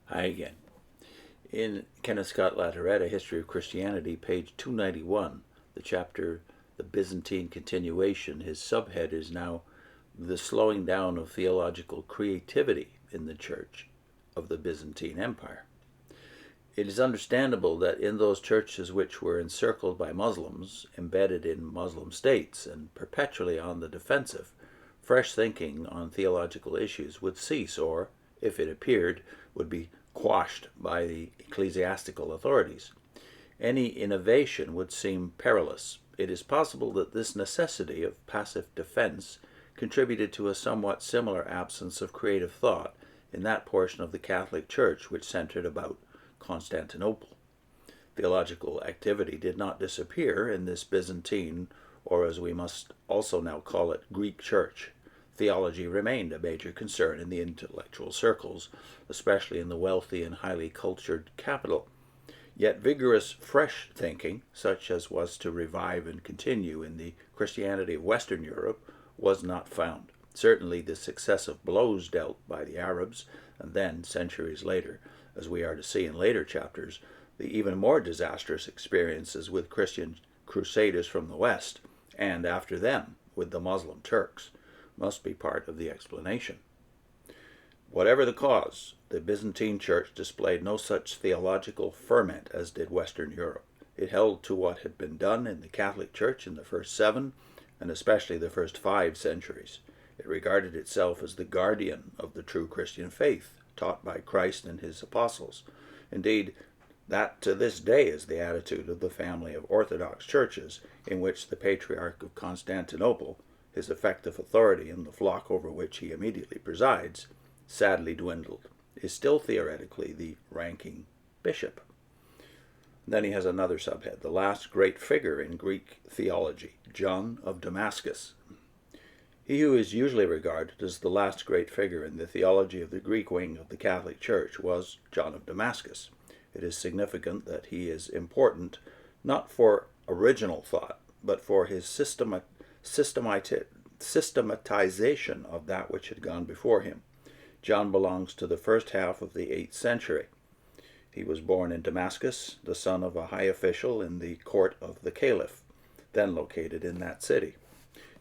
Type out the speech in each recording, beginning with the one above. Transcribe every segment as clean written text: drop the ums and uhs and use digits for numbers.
Hi again. In Kenneth Latourette, A History of Christianity, page 291, the chapter The Byzantine Continuation, his subhead is now The Slowing Down of Theological Creativity in the Church of the Byzantine Empire. It is understandable that in those churches which were encircled by Muslims, embedded in Muslim states, and perpetually on the defensive, fresh thinking on theological issues would cease or, if it appeared, would be quashed by the ecclesiastical authorities. Any innovation would seem perilous. It is possible that this necessity of passive defense contributed to a somewhat similar absence of creative thought in that portion of the Catholic Church which centered about Constantinople. Theological activity did not disappear in this Byzantine, or as we must also now call it, Greek Church. Theology remained a major concern in the intellectual circles, especially in the wealthy and highly cultured capital. Yet vigorous, fresh thinking, such as was to revive and continue in the Christianity of Western Europe, was not found. Certainly the successive blows dealt by the Arabs, and then, centuries later, as we are to see in later chapters, the even more disastrous experiences with Christian crusaders from the West, and after them with the Muslim Turks, must be part of the explanation. Whatever the cause, the Byzantine Church displayed no such theological ferment as did Western Europe. It held to what had been done in the Catholic Church in the first 7, and especially the first 5 centuries. It regarded itself as the guardian of the true Christian faith, taught by Christ and his apostles. Indeed, that to this day is the attitude of the family of Orthodox Churches, in which the Patriarch of Constantinople, his effective authority in the flock over which he immediately presides, sadly dwindled, is still theoretically the ranking bishop. Then he has another subhead, the last great figure in Greek theology, John of Damascus. He who is usually regarded as the last great figure in the theology of the Greek wing of the Catholic Church was John of Damascus. It is significant that he is important not for original thought, but for his systematization of that which had gone before him. John belongs to the first half of the 8th century. He was born in Damascus, the son of a high official in the court of the Caliph, then located in that city.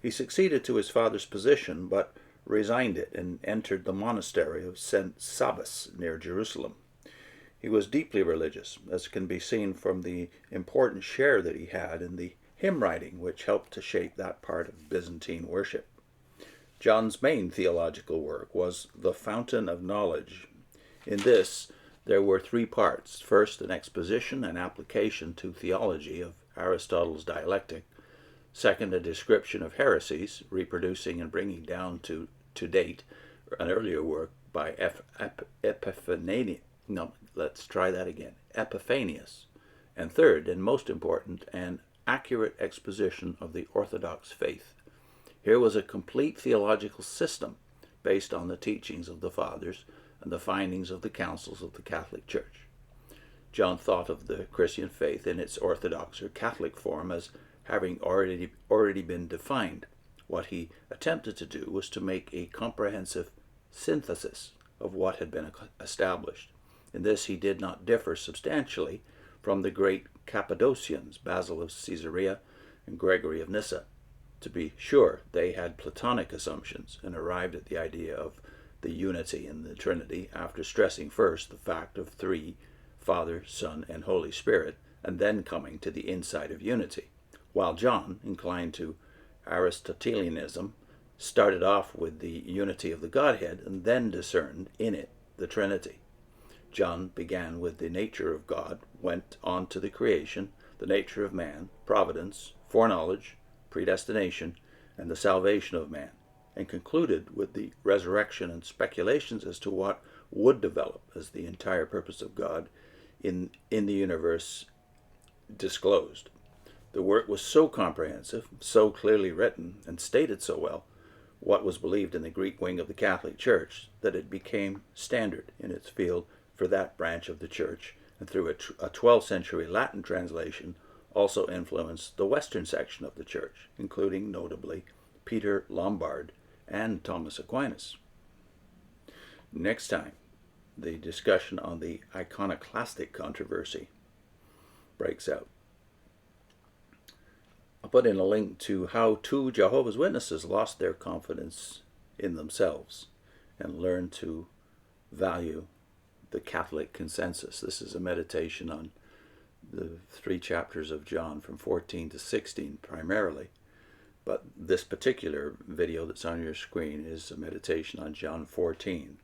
He succeeded to his father's position, but resigned it and entered the monastery of St. Sabas near Jerusalem. He was deeply religious, as can be seen from the important share that he had in the hymn writing which helped to shape that part of Byzantine worship. John's main theological work was The Fountain of Knowledge. In this, there were 3 parts. First, an exposition and application to theology of Aristotle's dialectic. Second, a description of heresies, reproducing and bringing down to date an earlier work by Epiphanius. And third, and most important, an accurate exposition of the Orthodox faith. Here was a complete theological system based on the teachings of the Fathers and the findings of the councils of the Catholic Church. John thought of the Christian faith in its Orthodox or Catholic form as having already been defined. What he attempted to do was to make a comprehensive synthesis of what had been established. In this he did not differ substantially from the great Cappadocians, Basil of Caesarea and Gregory of Nyssa. To be sure, they had Platonic assumptions and arrived at the idea of the unity in the Trinity after stressing first the fact of 3, Father, Son, and Holy Spirit, and then coming to the insight of unity, while John, inclined to Aristotelianism, started off with the unity of the Godhead and then discerned in it the Trinity. John began with the nature of God, went on to the creation, the nature of man, providence, foreknowledge, predestination, and the salvation of man, and concluded with the resurrection and speculations as to what would develop as the entire purpose of God in the universe disclosed. The work was so comprehensive, so clearly written, and stated so well what was believed in the Greek wing of the Catholic Church that it became standard in its field for that branch of the Church, and through a 12th century Latin translation also influenced the Western section of the Church, including notably Peter Lombard and Thomas Aquinas. Next time, the discussion on the iconoclastic controversy breaks out. I'll put in a link to how 2 Jehovah's Witnesses lost their confidence in themselves and learned to value the Catholic consensus. This is a meditation on the 3 chapters of John from 14 to 16 primarily. But this particular video that's on your screen is a meditation on John 14,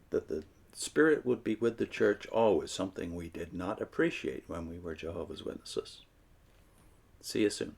that the Spirit would be with the church always, something we did not appreciate when we were Jehovah's Witnesses. See you soon.